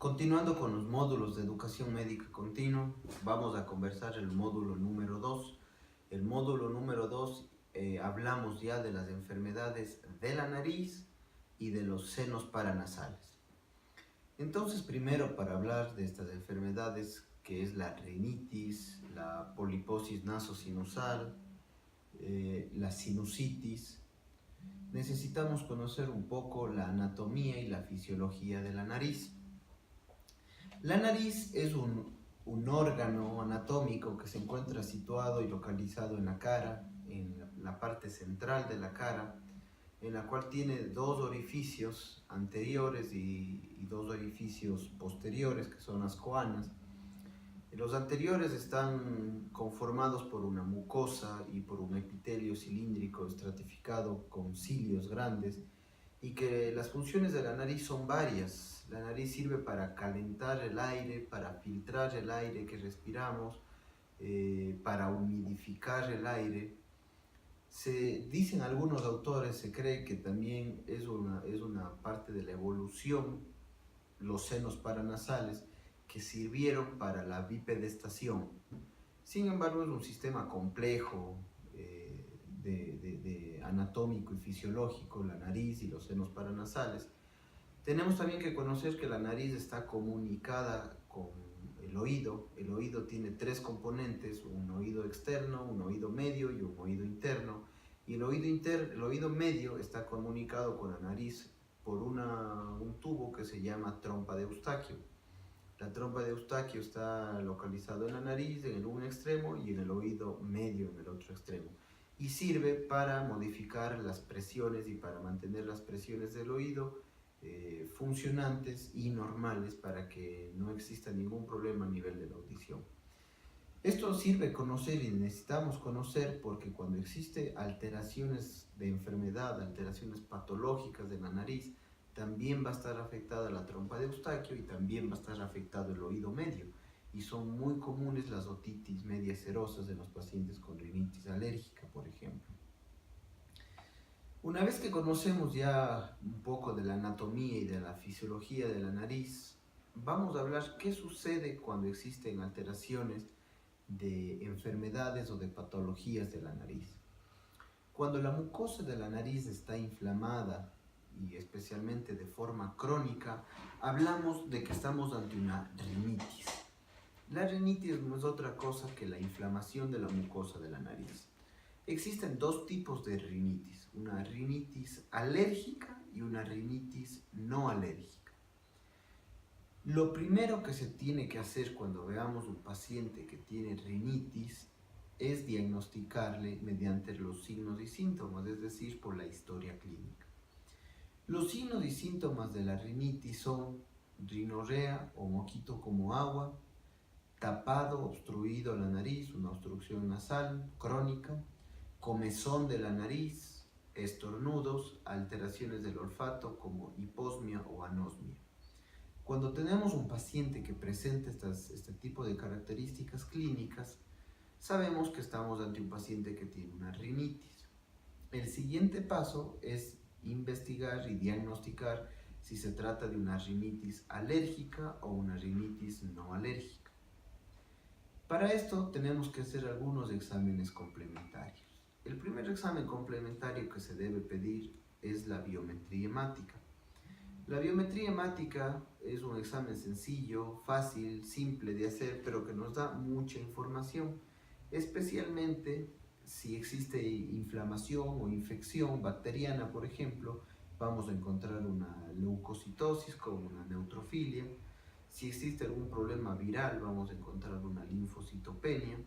Continuando con los módulos de educación médica continua, vamos a conversar el módulo número 2. El módulo número 2 hablamos ya de las enfermedades de la nariz y de los senos paranasales. Entonces, primero para hablar de estas enfermedades, que es la rinitis, la poliposis nasosinusal, la sinusitis, necesitamos conocer un poco la anatomía y la fisiología de la nariz. La nariz es un órgano anatómico que se encuentra situado y localizado en la cara, en la parte central de la cara, en la cual tiene dos orificios anteriores y dos orificios posteriores, que son las coanas. Los anteriores están conformados por una mucosa y por un epitelio cilíndrico estratificado con cilios grandes, y que las funciones de la nariz son varias. La nariz sirve para calentar el aire, para filtrar el aire que respiramos, para humidificar el aire. Se dicen algunos autores, se cree que también es una parte de la evolución, los senos paranasales, que sirvieron para la bipedestación. Sin embargo, es un sistema complejo, anatómico y fisiológico, la nariz y los senos paranasales. Tenemos también que conocer que la nariz está comunicada con el oído. El oído tiene tres componentes: un oído externo, un oído medio y un oído interno. Y el oído medio está comunicado con la nariz por un tubo que se llama trompa de Eustaquio. La trompa de Eustaquio está localizado en la nariz en un extremo y en el oído medio en el otro extremo, y sirve para modificar las presiones y para mantener las presiones del oído funcionantes y normales, para que no exista ningún problema a nivel de la audición. Esto sirve conocer, y necesitamos conocer, porque cuando existe alteraciones de enfermedad, alteraciones patológicas de la nariz, también va a estar afectada la trompa de Eustaquio y también va a estar afectado el oído medio. Y son muy comunes las otitis medias serosas en los pacientes con rinitis alérgica, por ejemplo. Una vez que conocemos ya un poco de la anatomía y de la fisiología de la nariz, vamos a hablar qué sucede cuando existen alteraciones de enfermedades o de patologías de la nariz. Cuando la mucosa de la nariz está inflamada, y especialmente de forma crónica, hablamos de que estamos ante una rinitis. La rinitis no es otra cosa que la inflamación de la mucosa de la nariz. Existen dos tipos de rinitis: una rinitis alérgica y una rinitis no alérgica. Lo primero que se tiene que hacer cuando veamos un paciente que tiene rinitis es diagnosticarle mediante los signos y síntomas, es decir, por la historia clínica. Los signos y síntomas de la rinitis son rinorrea o moquito como agua, tapado, obstruido la nariz, una obstrucción nasal crónica, comezón de la nariz, estornudos, alteraciones del olfato como hiposmia o anosmia. Cuando tenemos un paciente que presenta este tipo de características clínicas, sabemos que estamos ante un paciente que tiene una rinitis. El siguiente paso es investigar y diagnosticar si se trata de una rinitis alérgica o una rinitis no alérgica. Para esto tenemos que hacer algunos exámenes complementarios. El primer examen complementario que se debe pedir es la biometría hemática. La biometría hemática es un examen sencillo, fácil, simple de hacer, pero que nos da mucha información, especialmente si existe inflamación o infección bacteriana, por ejemplo. Vamos a encontrar una leucocitosis con una neutrofilia. Si existe algún problema viral, vamos a encontrar una linfocitopenia.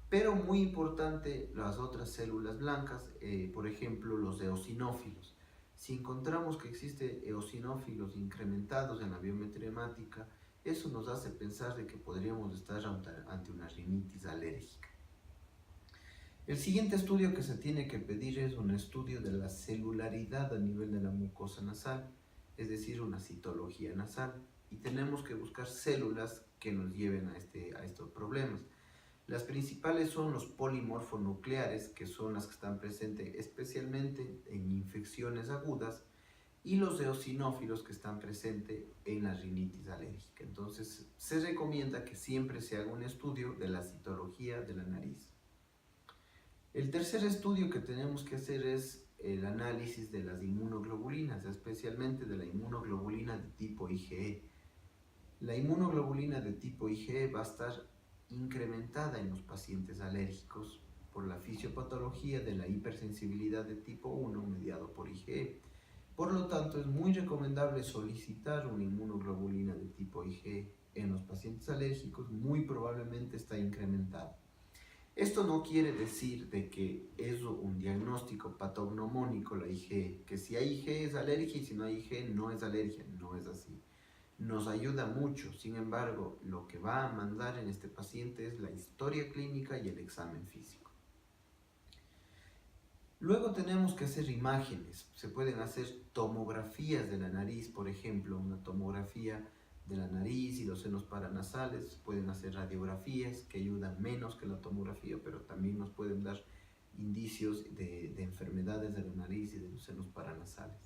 Pero muy importante, las otras células blancas, por ejemplo los eosinófilos. Si encontramos que existen eosinófilos incrementados en la biometría hemática, eso nos hace pensar de que podríamos estar ante una rinitis alérgica. El siguiente estudio que se tiene que pedir es un estudio de la celularidad a nivel de la mucosa nasal, es decir, una citología nasal, y tenemos que buscar células que nos lleven a estos problemas. Las principales son los polimorfonucleares, que son las que están presentes especialmente en infecciones agudas, y los eosinófilos que están presentes en la rinitis alérgica. Entonces, se recomienda que siempre se haga un estudio de la citología de la nariz. El tercer estudio que tenemos que hacer es el análisis de las inmunoglobulinas, especialmente de la inmunoglobulina de tipo IgE. La inmunoglobulina de tipo IgE va a estar incrementada en los pacientes alérgicos por la fisiopatología de la hipersensibilidad de tipo 1 mediado por IgE. Por lo tanto, es muy recomendable solicitar una inmunoglobulina de tipo IgE en los pacientes alérgicos, muy probablemente está incrementada. Esto no quiere decir de que es un diagnóstico patognomónico la IgE, que si hay IgE es alergia y si no hay IgE no es alergia, no es así. Nos ayuda mucho, sin embargo, lo que va a mandar en este paciente es la historia clínica y el examen físico. Luego tenemos que hacer imágenes, se pueden hacer tomografías de la nariz, por ejemplo, una tomografía de la nariz y los senos paranasales, pueden hacer radiografías que ayudan menos que la tomografía, pero también nos pueden dar indicios de enfermedades de la nariz y de los senos paranasales.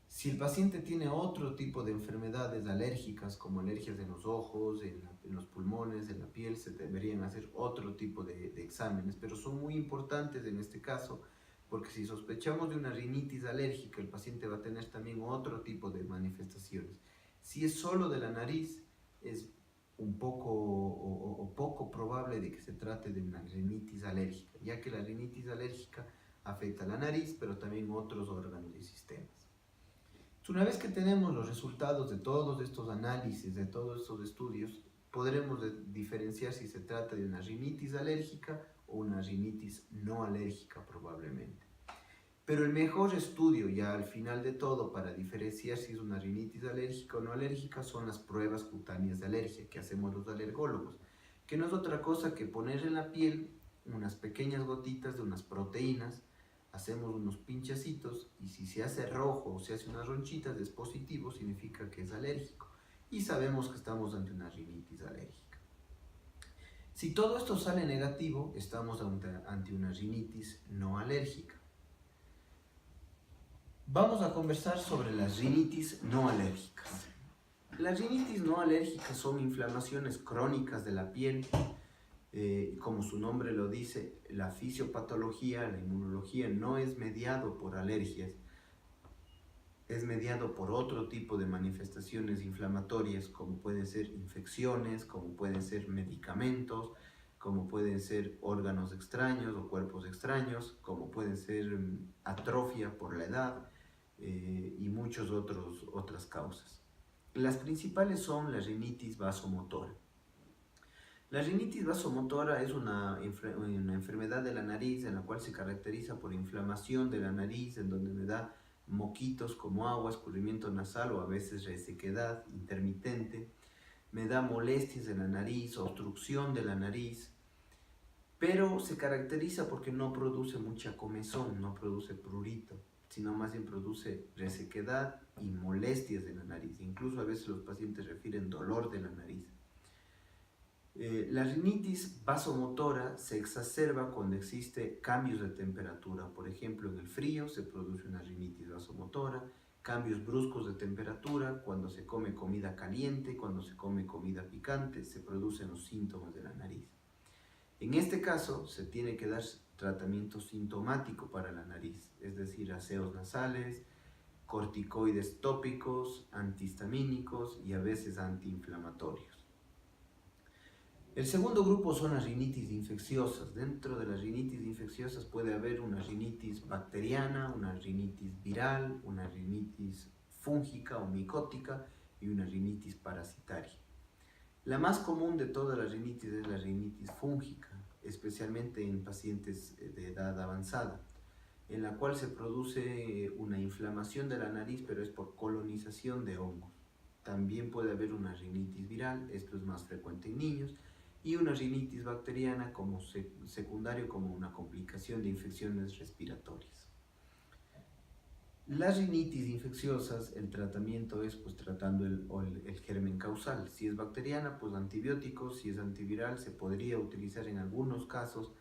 Si el paciente tiene otro tipo de enfermedades alérgicas, como alergias en los ojos, en los pulmones, en la piel, se deberían hacer otro tipo de exámenes, pero son muy importantes en este caso, porque si sospechamos de una rinitis alérgica, el paciente va a tener también otro tipo de manifestaciones. Si es solo de la nariz, es un poco probable de que se trate de una rinitis alérgica, ya que la rinitis alérgica afecta a la nariz, pero también otros órganos y sistemas. Una vez que tenemos los resultados de todos estos análisis, de todos estos estudios, podremos diferenciar si se trata de una rinitis alérgica o una rinitis no alérgica probablemente. Pero el mejor estudio ya al final de todo para diferenciar si es una rinitis alérgica o no alérgica son las pruebas cutáneas de alergia que hacemos los alergólogos, que no es otra cosa que poner en la piel unas pequeñas gotitas de unas proteínas, hacemos unos pinchacitos y si se hace rojo o se hace unas ronchitas es positivo, significa que es alérgico y sabemos que estamos ante una rinitis alérgica. Si todo esto sale negativo, estamos ante una rinitis no alérgica. Vamos a conversar sobre las rinitis no alérgicas. Las rinitis no alérgicas son inflamaciones crónicas de la piel. Como su nombre lo dice, la fisiopatología, la inmunología no es mediado por alergias, es mediado por otro tipo de manifestaciones inflamatorias, como pueden ser infecciones, como pueden ser medicamentos, como pueden ser órganos extraños o cuerpos extraños, como pueden ser atrofia por la edad y muchas otras causas. Las principales son la rinitis vasomotora. La rinitis vasomotora es una enfermedad de la nariz en la cual se caracteriza por inflamación de la nariz, en donde me da moquitos como agua, escurrimiento nasal o a veces resequedad intermitente, me da molestias en la nariz, obstrucción de la nariz, pero se caracteriza porque no produce mucha comezón, no produce prurito, sino más bien produce resequedad y molestias de la nariz. Incluso a veces los pacientes refieren dolor de la nariz. La rinitis vasomotora se exacerba cuando existe cambios de temperatura. Por ejemplo, en el frío se produce una rinitis vasomotora, cambios bruscos de temperatura, cuando se come comida caliente, cuando se come comida picante, se producen los síntomas de la nariz. En este caso, se tiene que dar tratamiento sintomático para la nariz, es decir, aseos nasales, corticoides tópicos, antihistamínicos y a veces antiinflamatorios. El segundo grupo son las rinitis infecciosas. Dentro de las rinitis infecciosas puede haber una rinitis bacteriana, una rinitis viral, una rinitis fúngica o micótica y una rinitis parasitaria. La más común de todas las rinitis es la rinitis fúngica, especialmente en pacientes de edad avanzada, en la cual se produce una inflamación de la nariz, pero es por colonización de hongos. También puede haber una rinitis viral, esto es más frecuente en niños, y una rinitis bacteriana como secundario, como una complicación de infecciones respiratorias. Las rinitis infecciosas, el tratamiento es pues tratando el germen causal. Si es bacteriana, pues antibióticos. Si es antiviral, se podría utilizar en algunos casos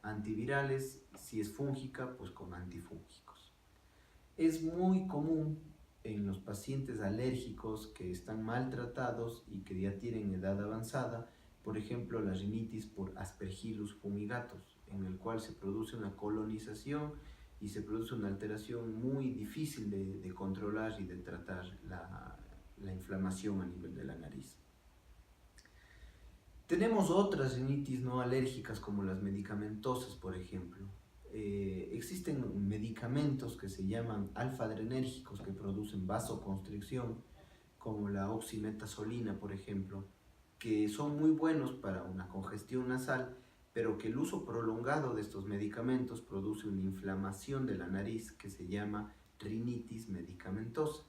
antivirales. Si es fúngica, pues con antifúngicos. Es muy común en los pacientes alérgicos que están maltratados y que ya tienen edad avanzada, por ejemplo, la rinitis por Aspergillus fumigatus, en el cual se produce una colonización y se produce una alteración muy difícil de controlar y de tratar la inflamación a nivel de la nariz. Tenemos otras rinitis no alérgicas como las medicamentosas, por ejemplo. Existen medicamentos que se llaman alfa-adrenérgicos que producen vasoconstricción, como la oximetazolina, por ejemplo, que son muy buenos para una congestión nasal, pero que el uso prolongado de estos medicamentos produce una inflamación de la nariz que se llama rinitis medicamentosa.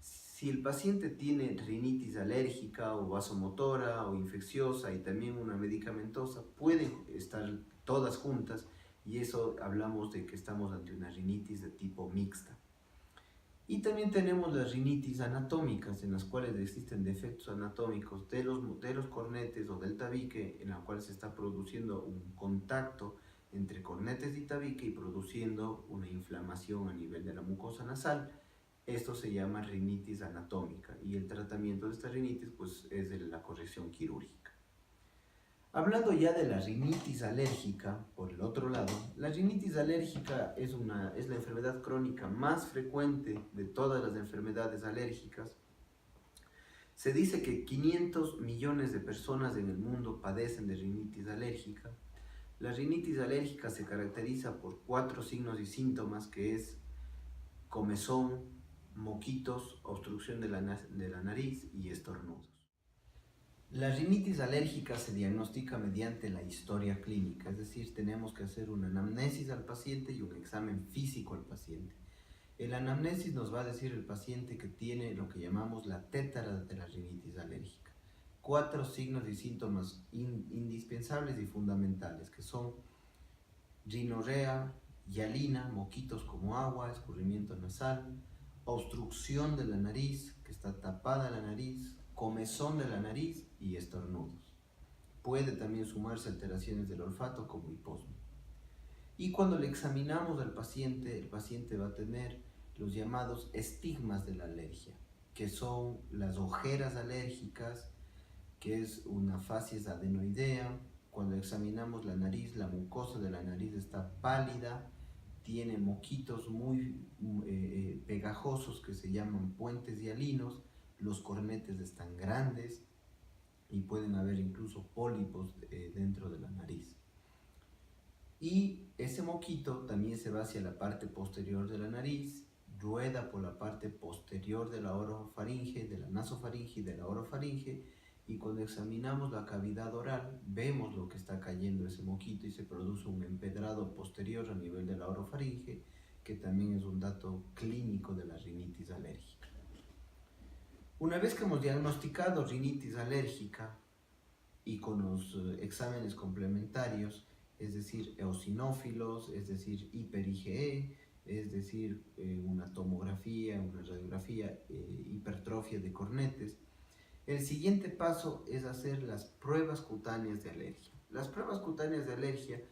Si el paciente tiene rinitis alérgica o vasomotora o infecciosa y también una medicamentosa, pueden estar todas juntas y eso hablamos de que estamos ante una rinitis de tipo mixta. Y también tenemos las rinitis anatómicas, en las cuales existen defectos anatómicos de los cornetes o del tabique, en la cual se está produciendo un contacto entre cornetes y tabique y produciendo una inflamación a nivel de la mucosa nasal. Esto se llama rinitis anatómica y el tratamiento de esta rinitis pues, es de la corrección quirúrgica. Hablando ya de la rinitis alérgica, por el otro lado, la rinitis alérgica es la enfermedad crónica más frecuente de todas las enfermedades alérgicas. Se dice que 500 millones de personas en el mundo padecen de rinitis alérgica. La rinitis alérgica se caracteriza por 4 signos y síntomas, que es comezón, moquitos, obstrucción de la nariz y estornudos. La rinitis alérgica se diagnostica mediante la historia clínica, es decir, tenemos que hacer una anamnesis al paciente y un examen físico al paciente. El anamnesis nos va a decir el paciente que tiene lo que llamamos la tétara de la rinitis alérgica. 4 signos y síntomas indispensables y fundamentales, que son rinorrea, hialina, moquitos como agua, escurrimiento nasal, obstrucción de la nariz, que está tapada la nariz, comezón de la nariz y estornudos. Puede también sumarse alteraciones del olfato como hiposmia. Y cuando le examinamos al paciente, el paciente va a tener los llamados estigmas de la alergia, que son las ojeras alérgicas, que es una facies adenoidea. Cuando examinamos la nariz, la mucosa de la nariz está pálida, tiene moquitos muy pegajosos que se llaman puentes hialinos, los cornetes están grandes y pueden haber incluso pólipos dentro de la nariz. Y ese moquito también se va hacia la parte posterior de la nariz, rueda por la parte posterior de la orofaringe, de la nasofaringe y de la orofaringe, y cuando examinamos la cavidad oral vemos lo que está cayendo ese moquito y se produce un empedrado posterior a nivel de la orofaringe, que también es un dato clínico de la rinitis alérgica. Una vez que hemos diagnosticado rinitis alérgica y con los exámenes complementarios, es decir, eosinófilos, es decir, hiper-IgE, es decir, una tomografía, una radiografía, hipertrofia de cornetes, el siguiente paso es hacer las pruebas cutáneas de alergia. Las pruebas cutáneas de alergia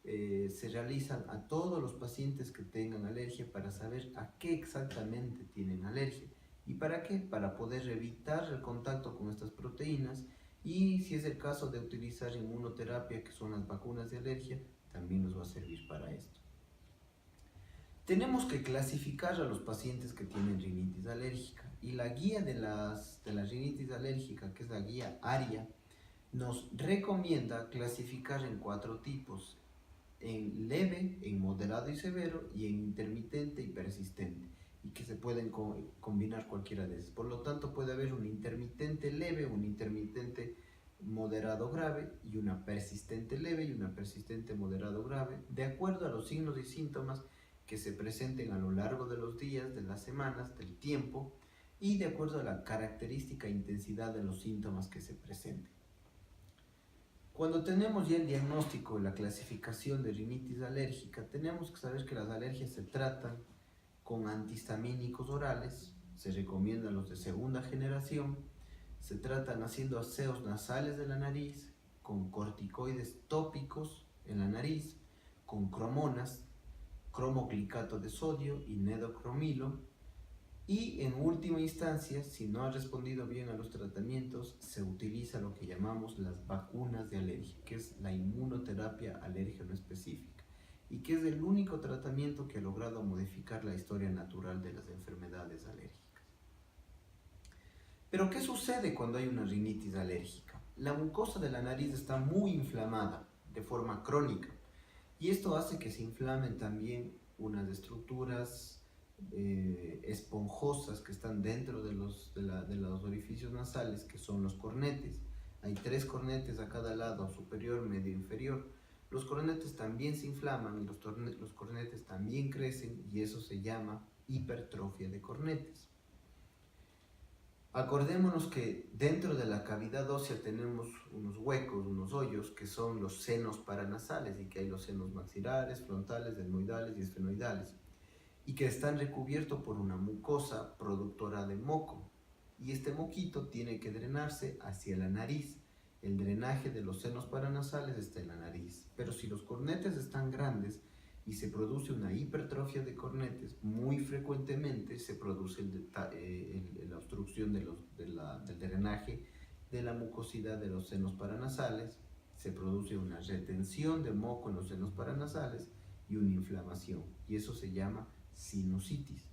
se realizan a todos los pacientes que tengan alergia para saber a qué exactamente tienen alergia. ¿Y para qué? Para poder evitar el contacto con estas proteínas y si es el caso de utilizar inmunoterapia, que son las vacunas de alergia, también nos va a servir para esto. Tenemos que clasificar a los pacientes que tienen rinitis alérgica y la guía de la rinitis alérgica, que es la guía ARIA, nos recomienda clasificar en 4 tipos: en leve, en moderado y severo y en intermitente y persistente, y que se pueden combinar cualquiera de esas. Por lo tanto, puede haber un intermitente leve, un intermitente moderado grave y una persistente leve y una persistente moderado grave, de acuerdo a los signos y síntomas que se presenten a lo largo de los días, de las semanas, del tiempo, y de acuerdo a la característica e intensidad de los síntomas que se presenten. Cuando tenemos ya el diagnóstico, la clasificación de rinitis alérgica, tenemos que saber que las alergias se tratan con antihistamínicos orales, se recomiendan los de segunda generación, se tratan haciendo aseos nasales de la nariz, con corticoides tópicos en la nariz, con cromonas, cromoglicato de sodio y nedocromilo. Y en última instancia, si no ha respondido bien a los tratamientos, se utiliza lo que llamamos las vacunas de alergia, que es la inmunoterapia alérgeno específica, y que es el único tratamiento que ha logrado modificar la historia natural de las enfermedades alérgicas. Pero ¿qué sucede cuando hay una rinitis alérgica? La mucosa de la nariz está muy inflamada de forma crónica, y esto hace que se inflamen también unas estructuras esponjosas que están dentro de los orificios nasales, que son los cornetes. Hay 3 cornetes a cada lado, superior, medio e inferior. Los cornetes también se inflaman y los cornetes también crecen, y eso se llama hipertrofia de cornetes. Acordémonos que dentro de la cavidad ósea tenemos unos huecos, unos hoyos, que son los senos paranasales, y que hay los senos maxilares, frontales, etmoidales y esfenoidales, y que están recubiertos por una mucosa productora de moco, y este moquito tiene que drenarse hacia la nariz. El drenaje de los senos paranasales está en la nariz, pero si los cornetes están grandes y se produce una hipertrofia de cornetes, muy frecuentemente se produce la obstrucción del drenaje de la mucosidad de los senos paranasales, se produce una retención de moco en los senos paranasales y una inflamación, y eso se llama sinusitis.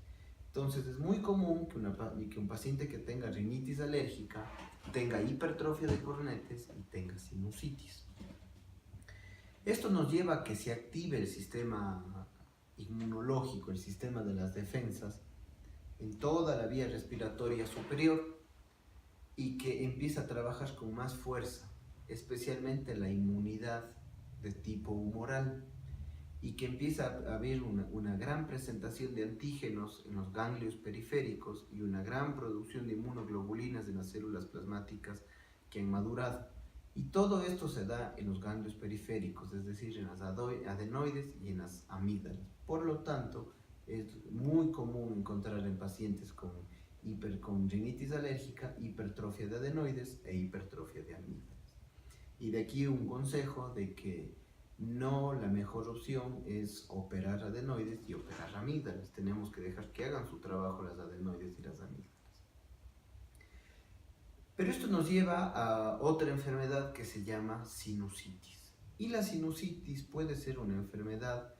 Entonces es muy común que un paciente que tenga rinitis alérgica tenga hipertrofia de cornetes y tenga sinusitis. Esto nos lleva a que se active el sistema inmunológico, el sistema de las defensas, en toda la vía respiratoria superior, y que empieza a trabajar con más fuerza, especialmente la inmunidad de tipo humoral, y que empieza a haber una gran presentación de antígenos en los ganglios periféricos y una gran producción de inmunoglobulinas en las células plasmáticas que han madurado. Y todo esto se da en los ganglios periféricos, es decir, en las adenoides y en las amígdalas. Por lo tanto, es muy común encontrar en pacientes con rinitis alérgica hipertrofia de adenoides e hipertrofia de amígdalas. Y de aquí un consejo de que no, la mejor opción es operar adenoides y operar amígdalas. Tenemos que dejar que hagan su trabajo las adenoides y las amígdalas. Pero esto nos lleva a otra enfermedad que se llama sinusitis. Y la sinusitis puede ser una enfermedad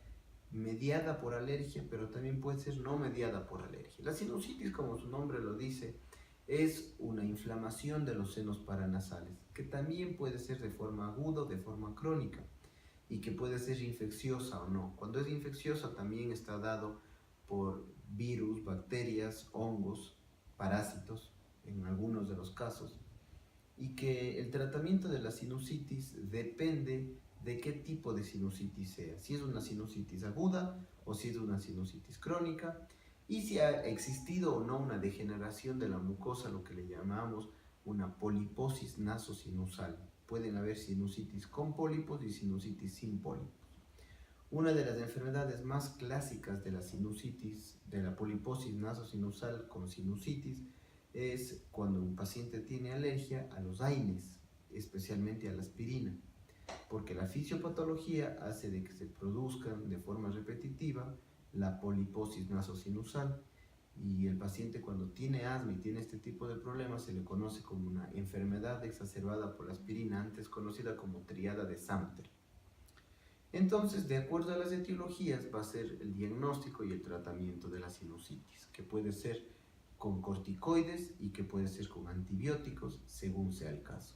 mediada por alergia, pero también puede ser no mediada por alergia. La sinusitis, como su nombre lo dice, es una inflamación de los senos paranasales, que también puede ser de forma aguda o de forma crónica, y que puede ser infecciosa o no. Cuando es infecciosa también está dado por virus, bacterias, hongos, parásitos, en algunos de los casos, y que el tratamiento de la sinusitis depende de qué tipo de sinusitis sea, si es una sinusitis aguda o si es una sinusitis crónica, y si ha existido o no una degeneración de la mucosa, lo que le llamamos una poliposis nasosinusal. Pueden haber sinusitis con pólipos y sinusitis sin pólipos. Una de las enfermedades más clásicas de la sinusitis, de la poliposis nasosinusal con sinusitis, es cuando un paciente tiene alergia a los AINES, especialmente a la aspirina, porque la fisiopatología hace de que se produzcan de forma repetitiva la poliposis nasosinusal, y el paciente, cuando tiene asma y tiene este tipo de problemas, se le conoce como una enfermedad exacerbada por la aspirina, antes conocida como triada de Samter. Entonces, de acuerdo a las etiologías, va a ser el diagnóstico y el tratamiento de la sinusitis, que puede ser con corticoides y que puede ser con antibióticos, según sea el caso.